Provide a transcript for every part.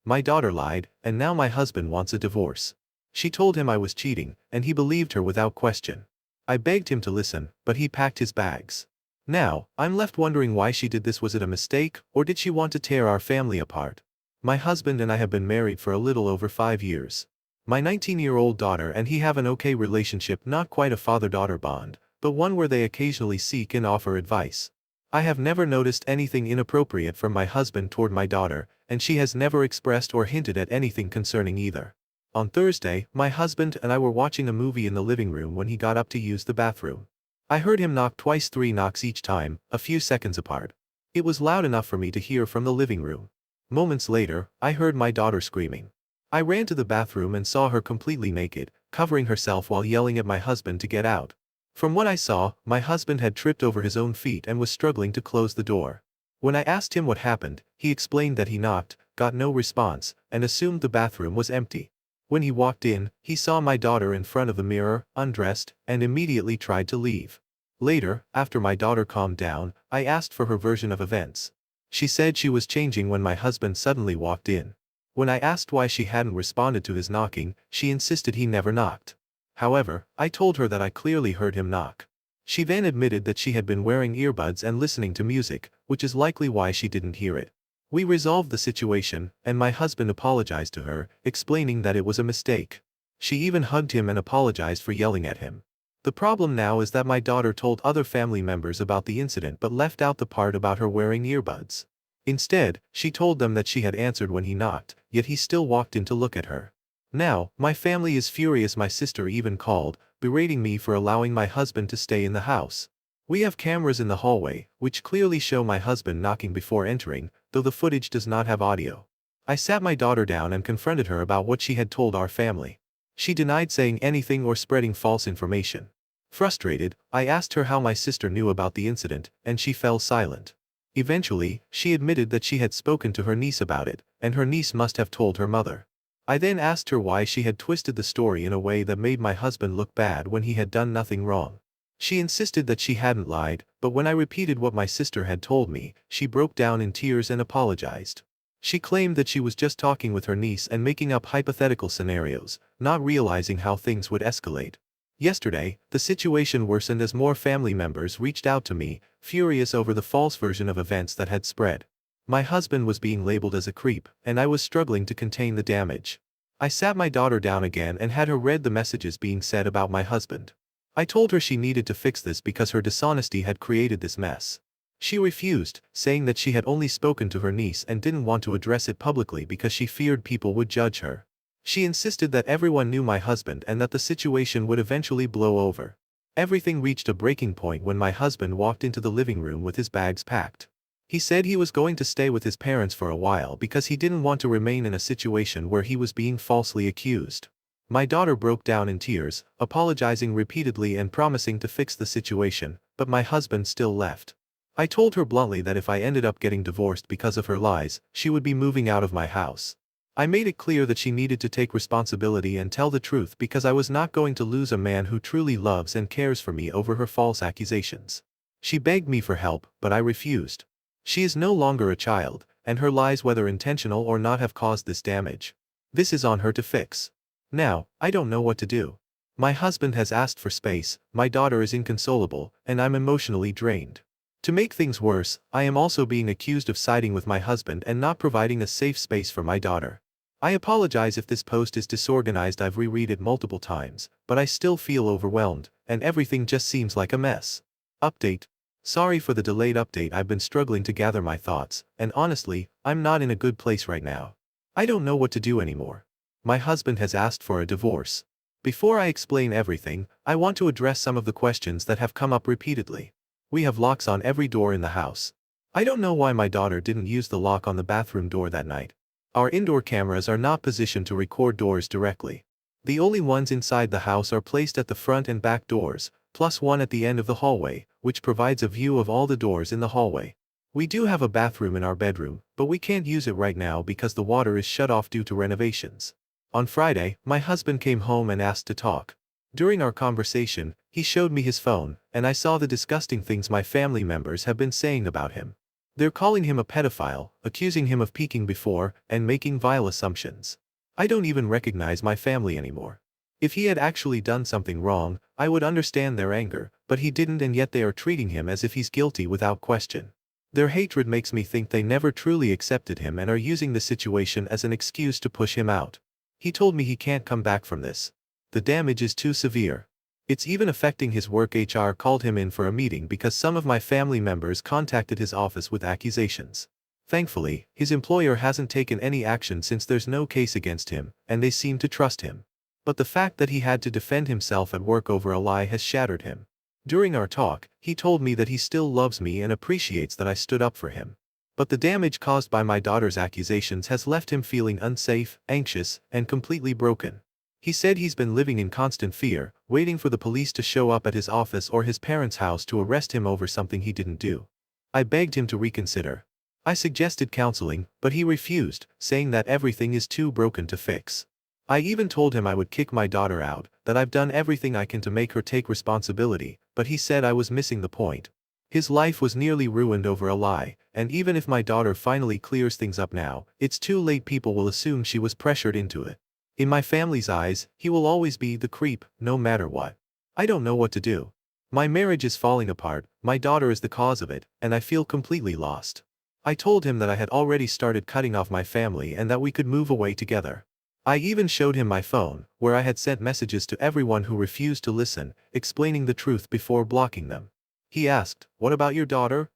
My daughter lied, and now my husband wants a divorce. She told him I was cheating, and he believed her without question. I begged him to listen, but he packed his bags. Now, I'm left wondering why she did this. Was it a mistake, or did she want to tear our family apart? My husband and I have been married for a little over 5 years. My 19-year-old daughter and he have an okay relationship, not quite a father-daughter bond, but one where they occasionally seek and offer advice. I have never noticed anything inappropriate from my husband toward my daughter, and she has never expressed or hinted at anything concerning either. On Thursday, my husband and I were watching a movie in the living room when he got up to use the bathroom. I heard him knock twice, 3 knocks each time, a few seconds apart. It was loud enough for me to hear from the living room. Moments later, I heard my daughter screaming. I ran to the bathroom and saw her completely naked, covering herself while yelling at my husband to get out. From what I saw, my husband had tripped over his own feet and was struggling to close the door. When I asked him what happened, he explained that he knocked, got no response, and assumed the bathroom was empty. When he walked in, he saw my daughter in front of the mirror, undressed, and immediately tried to leave. Later, after my daughter calmed down, I asked for her version of events. She said she was changing when my husband suddenly walked in. When I asked why she hadn't responded to his knocking, she insisted he never knocked. However, I told her that I clearly heard him knock. She then admitted that she had been wearing earbuds and listening to music, which is likely why she didn't hear it. We resolved the situation, and my husband apologized to her, explaining that it was a mistake. She even hugged him and apologized for yelling at him. The problem now is that my daughter told other family members about the incident but left out the part about her wearing earbuds. Instead, she told them that she had answered when he knocked, yet he still walked in to look at her. Now, my family is furious. My sister even called, berating me for allowing my husband to stay in the house. We have cameras in the hallway, which clearly show my husband knocking before entering, though the footage does not have audio. I sat my daughter down and confronted her about what she had told our family. She denied saying anything or spreading false information. Frustrated, I asked her how my sister knew about the incident, and she fell silent. Eventually, she admitted that she had spoken to her niece about it, and her niece must have told her mother. I then asked her why she had twisted the story in a way that made my husband look bad when he had done nothing wrong. She insisted that she hadn't lied, but when I repeated what my sister had told me, she broke down in tears and apologized. She claimed that she was just talking with her niece and making up hypothetical scenarios, not realizing how things would escalate. Yesterday, the situation worsened as more family members reached out to me, furious over the false version of events that had spread. My husband was being labeled as a creep, and I was struggling to contain the damage. I sat my daughter down again and had her read the messages being said about my husband. I told her she needed to fix this because her dishonesty had created this mess. She refused, saying that she had only spoken to her niece and didn't want to address it publicly because she feared people would judge her. She insisted that everyone knew my husband and that the situation would eventually blow over. Everything reached a breaking point when my husband walked into the living room with his bags packed. He said he was going to stay with his parents for a while because he didn't want to remain in a situation where he was being falsely accused. My daughter broke down in tears, apologizing repeatedly and promising to fix the situation, but my husband still left. I told her bluntly that if I ended up getting divorced because of her lies, she would be moving out of my house. I made it clear that she needed to take responsibility and tell the truth because I was not going to lose a man who truly loves and cares for me over her false accusations. She begged me for help, but I refused. She is no longer a child, and her lies, whether intentional or not, have caused this damage. This is on her to fix. Now, I don't know what to do. My husband has asked for space, my daughter is inconsolable, and I'm emotionally drained. To make things worse, I am also being accused of siding with my husband and not providing a safe space for my daughter. I apologize if this post is disorganized. I've reread it multiple times, but I still feel overwhelmed, and everything just seems like a mess. Update. Sorry for the delayed update. I've been struggling to gather my thoughts, and honestly, I'm not in a good place right now. I don't know what to do anymore. My husband has asked for a divorce. Before I explain everything, I want to address some of the questions that have come up repeatedly. We have locks on every door in the house. I don't know why my daughter didn't use the lock on the bathroom door that night. Our indoor cameras are not positioned to record doors directly. The only ones inside the house are placed at the front and back doors, plus one at the end of the hallway, which provides a view of all the doors in the hallway. We do have a bathroom in our bedroom, but we can't use it right now because the water is shut off due to renovations. On Friday, my husband came home and asked to talk. During our conversation, he showed me his phone, and I saw the disgusting things my family members have been saying about him. They're calling him a pedophile, accusing him of peeking before, and making vile assumptions. I don't even recognize my family anymore. If he had actually done something wrong, I would understand their anger, but he didn't, and yet they are treating him as if he's guilty without question. Their hatred makes me think they never truly accepted him and are using the situation as an excuse to push him out. He told me he can't come back from this. The damage is too severe. It's even affecting his work. HR called him in for a meeting because some of my family members contacted his office with accusations. Thankfully, his employer hasn't taken any action since there's no case against him, and they seem to trust him. But the fact that he had to defend himself at work over a lie has shattered him. During our talk, he told me that he still loves me and appreciates that I stood up for him. But the damage caused by my daughter's accusations has left him feeling unsafe, anxious, and completely broken. He said he's been living in constant fear, waiting for the police to show up at his office or his parents' house to arrest him over something he didn't do. I begged him to reconsider. I suggested counseling, but he refused, saying that everything is too broken to fix. I even told him I would kick my daughter out, that I've done everything I can to make her take responsibility, but he said I was missing the point. His life was nearly ruined over a lie, and even if my daughter finally clears things up now, it's too late. People will assume she was pressured into it. In my family's eyes, he will always be the creep, no matter what. I don't know what to do. My marriage is falling apart, my daughter is the cause of it, and I feel completely lost. I told him that I had already started cutting off my family and that we could move away together. I even showed him my phone, where I had sent messages to everyone who refused to listen, explaining the truth before blocking them. He asked, "What about your daughter?"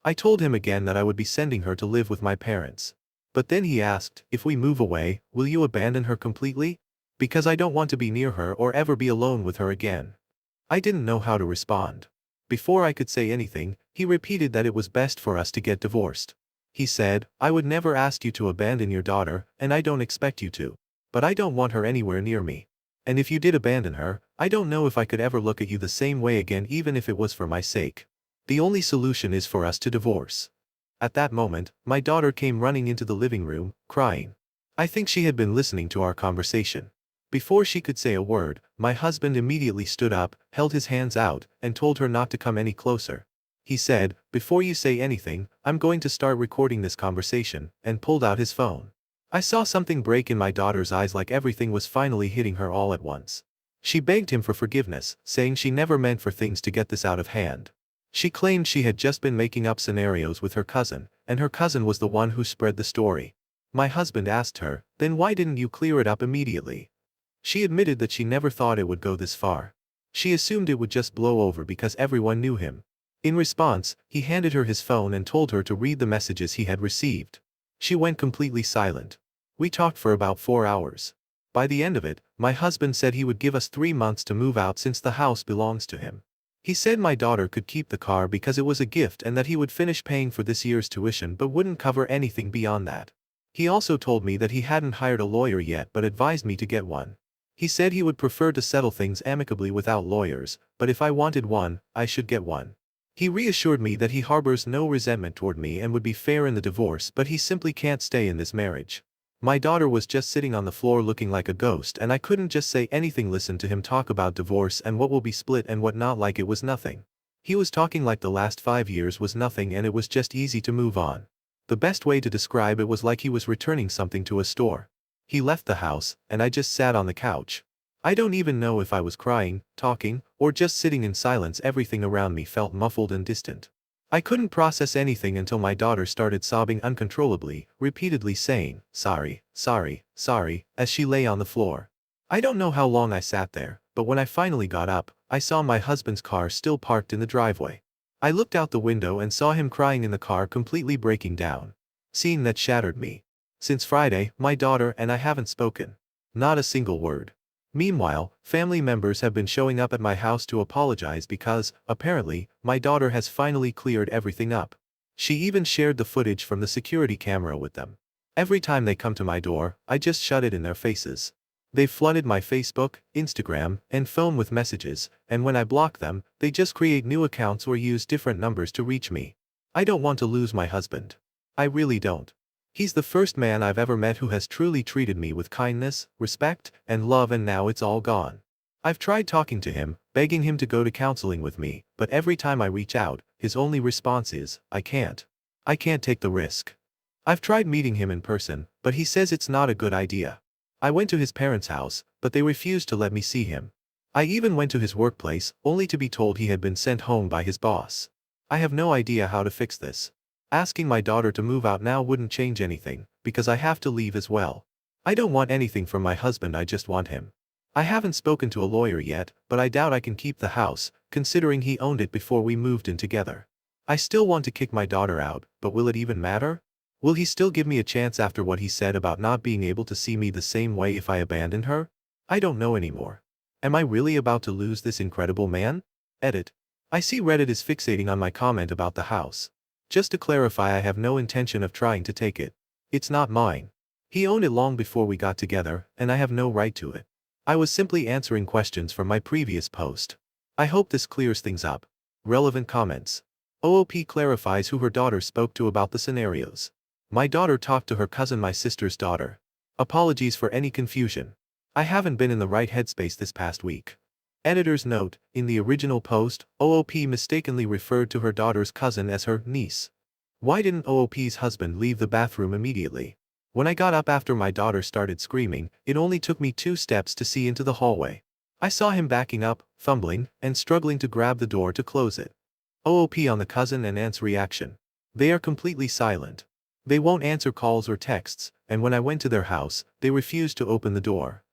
I told him again that I would be sending her to live with my parents. But then he asked, "If we move away, will you abandon her completely? Because I don't want to be near her or ever be alone with her again." I didn't know how to respond. Before I could say anything, he repeated that it was best for us to get divorced. He said, "I would never ask you to abandon your daughter, and I don't expect you to. But I don't want her anywhere near me. And if you did abandon her, I don't know if I could ever look at you the same way again, even if it was for my sake. The only solution is for us to divorce." At that moment, my daughter came running into the living room, crying. I think she had been listening to our conversation. Before she could say a word, my husband immediately stood up, held his hands out, and told her not to come any closer. He said, "Before you say anything, I'm going to start recording this conversation," and pulled out his phone. I saw something break in my daughter's eyes, like everything was finally hitting her all at once. She begged him for forgiveness, saying she never meant for things to get this out of hand. She claimed she had just been making up scenarios with her cousin, and her cousin was the one who spread the story. My husband asked her, "Then why didn't you clear it up immediately?" She admitted that she never thought it would go this far. She assumed it would just blow over because everyone knew him. In response, he handed her his phone and told her to read the messages he had received. She went completely silent. We talked for about 4 hours. By the end of it, my husband said he would give us 3 months to move out since the house belongs to him. He said my daughter could keep the car because it was a gift and that he would finish paying for this year's tuition but wouldn't cover anything beyond that. He also told me that he hadn't hired a lawyer yet but advised me to get one. He said he would prefer to settle things amicably without lawyers, but if I wanted one, I should get one. He reassured me that he harbors no resentment toward me and would be fair in the divorce, but he simply can't stay in this marriage. My daughter was just sitting on the floor looking like a ghost, and I couldn't just say anything. Listen to him talk about divorce and what will be split and what not, like it was nothing. He was talking like the last 5 years was nothing and it was just easy to move on. The best way to describe it was like he was returning something to a store. He left the house, and I just sat on the couch. I don't even know if I was crying, talking, or just sitting in silence. Everything around me felt muffled and distant. I couldn't process anything until my daughter started sobbing uncontrollably, repeatedly saying, "Sorry, sorry, sorry," as she lay on the floor. I don't know how long I sat there, but when I finally got up, I saw my husband's car still parked in the driveway. I looked out the window and saw him crying in the car, completely breaking down. Seeing that shattered me. Since Friday, my daughter and I haven't spoken. Not a single word. Meanwhile, family members have been showing up at my house to apologize because, apparently, my daughter has finally cleared everything up. She even shared the footage from the security camera with them. Every time they come to my door, I just shut it in their faces. They've flooded my Facebook, Instagram, and phone with messages, and when I block them, they just create new accounts or use different numbers to reach me. I don't want to lose my husband. I really don't. He's the first man I've ever met who has truly treated me with kindness, respect, and love, and now it's all gone. I've tried talking to him, begging him to go to counseling with me, but every time I reach out, his only response is, "I can't." I can't take the risk. I've tried meeting him in person, but he says it's not a good idea. I went to his parents' house, but they refused to let me see him. I even went to his workplace, only to be told he had been sent home by his boss. I have no idea how to fix this. Asking my daughter to move out now wouldn't change anything, because I have to leave as well. I don't want anything from my husband, I just want him. I haven't spoken to a lawyer yet, but I doubt I can keep the house, considering he owned it before we moved in together. I still want to kick my daughter out, but will it even matter? Will he still give me a chance after what he said about not being able to see me the same way if I abandon her? I don't know anymore. Am I really about to lose this incredible man? Edit. I see Reddit is fixating on my comment about the house. Just to clarify, I have no intention of trying to take it. It's not mine. He owned it long before we got together, and I have no right to it. I was simply answering questions from my previous post. I hope this clears things up. Relevant comments. OOP clarifies who her daughter spoke to about the scenarios. My daughter talked to her cousin, my sister's daughter. Apologies for any confusion. I haven't been in the right headspace this past week. Editor's note: in the original post, OOP mistakenly referred to her daughter's cousin as her niece. Why didn't OOP's husband leave the bathroom immediately? When I got up after my daughter started screaming, it only took me 2 steps to see into the hallway. I saw him backing up, fumbling, and struggling to grab the door to close it. OOP on the cousin and aunt's reaction. They are completely silent. They won't answer calls or texts, and when I went to their house, they refused to open the door.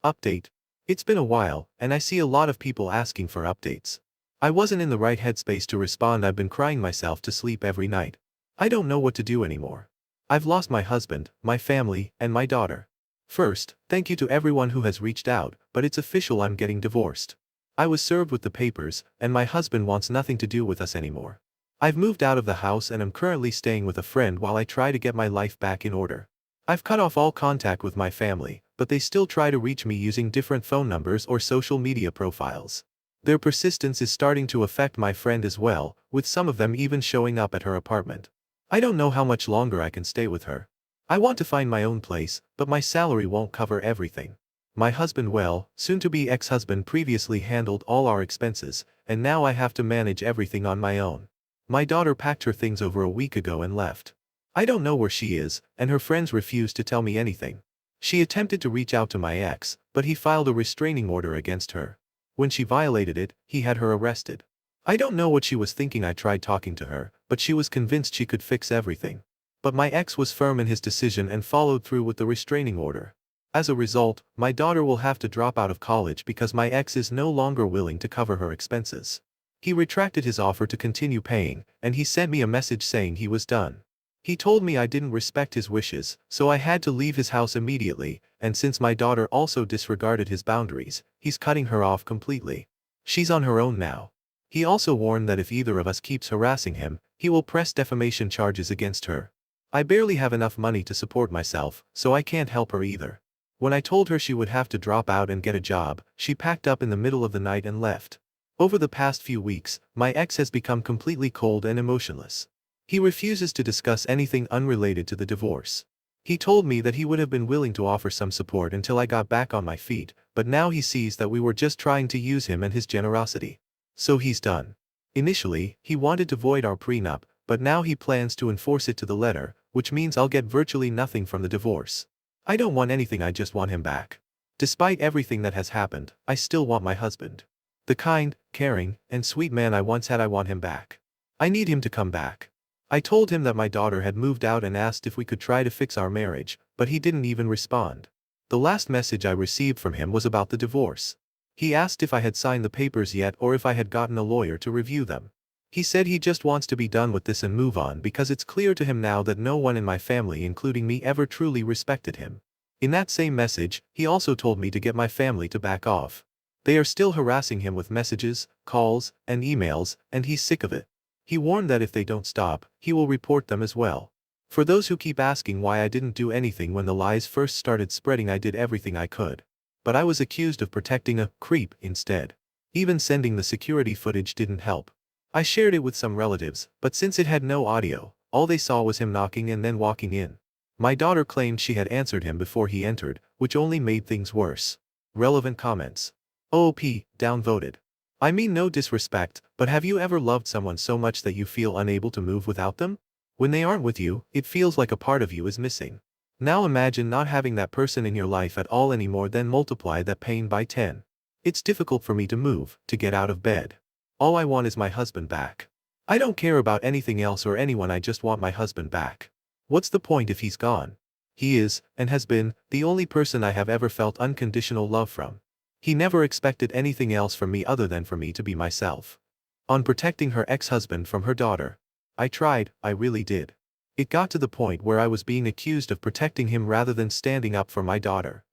Update. It's been a while, and I see a lot of people asking for updates. I wasn't in the right headspace to respond. I've been crying myself to sleep every night. I don't know what to do anymore. I've lost my husband, my family, and my daughter. First, thank you to everyone who has reached out, but it's official, I'm getting divorced. I was served with the papers, and my husband wants nothing to do with us anymore. I've moved out of the house and am currently staying with a friend while I try to get my life back in order. I've cut off all contact with my family, but they still try to reach me using different phone numbers or social media profiles. Their persistence is starting to affect my friend as well, with some of them even showing up at her apartment. I don't know how much longer I can stay with her. I want to find my own place, but my salary won't cover everything. My husband, well, soon-to-be ex-husband, previously handled all our expenses, and now I have to manage everything on my own. My daughter packed her things over a week ago and left. I don't know where she is, and her friends refuse to tell me anything. She attempted to reach out to my ex, but he filed a restraining order against her. When she violated it, he had her arrested. I don't know what she was thinking. I tried talking to her, but she was convinced she could fix everything. But my ex was firm in his decision and followed through with the restraining order. As a result, my daughter will have to drop out of college because my ex is no longer willing to cover her expenses. He retracted his offer to continue paying, and he sent me a message saying he was done. He told me I didn't respect his wishes, so I had to leave his house immediately, and since my daughter also disregarded his boundaries, he's cutting her off completely. She's on her own now. He also warned that if either of us keeps harassing him, he will press defamation charges against her. I barely have enough money to support myself, so I can't help her either. When I told her she would have to drop out and get a job, she packed up in the middle of the night and left. Over the past few weeks, my ex has become completely cold and emotionless. He refuses to discuss anything unrelated to the divorce. He told me that he would have been willing to offer some support until I got back on my feet, but now he sees that we were just trying to use him and his generosity. So he's done. Initially, he wanted to void our prenup, but now he plans to enforce it to the letter, which means I'll get virtually nothing from the divorce. I don't want anything, I just want him back. Despite everything that has happened, I still want my husband. The kind, caring, and sweet man I once had. I want him back. I need him to come back. I told him that my daughter had moved out and asked if we could try to fix our marriage, but he didn't even respond. The last message I received from him was about the divorce. He asked if I had signed the papers yet or if I had gotten a lawyer to review them. He said he just wants to be done with this and move on because it's clear to him now that no one in my family, including me, ever truly respected him. In that same message, he also told me to get my family to back off. They are still harassing him with messages, calls, and emails, and he's sick of it. He warned that if they don't stop, he will report them as well. For those who keep asking why I didn't do anything when the lies first started spreading, I did everything I could. But I was accused of protecting a creep instead. Even sending the security footage didn't help. I shared it with some relatives, but since it had no audio, all they saw was him knocking and then walking in. My daughter claimed she had answered him before he entered, which only made things worse. Relevant comments. OOP, downvoted. I mean no disrespect, but have you ever loved someone so much that you feel unable to move without them? When they aren't with you, it feels like a part of you is missing. Now imagine not having that person in your life at all anymore, then multiply that pain by 10. It's difficult for me to move, to get out of bed. All I want is my husband back. I don't care about anything else or anyone, I just want my husband back. What's the point if he's gone? He is, and has been, the only person I have ever felt unconditional love from. He never expected anything else from me other than for me to be myself. On protecting her ex-husband from her daughter. I tried, I really did. It got to the point where I was being accused of protecting him rather than standing up for my daughter.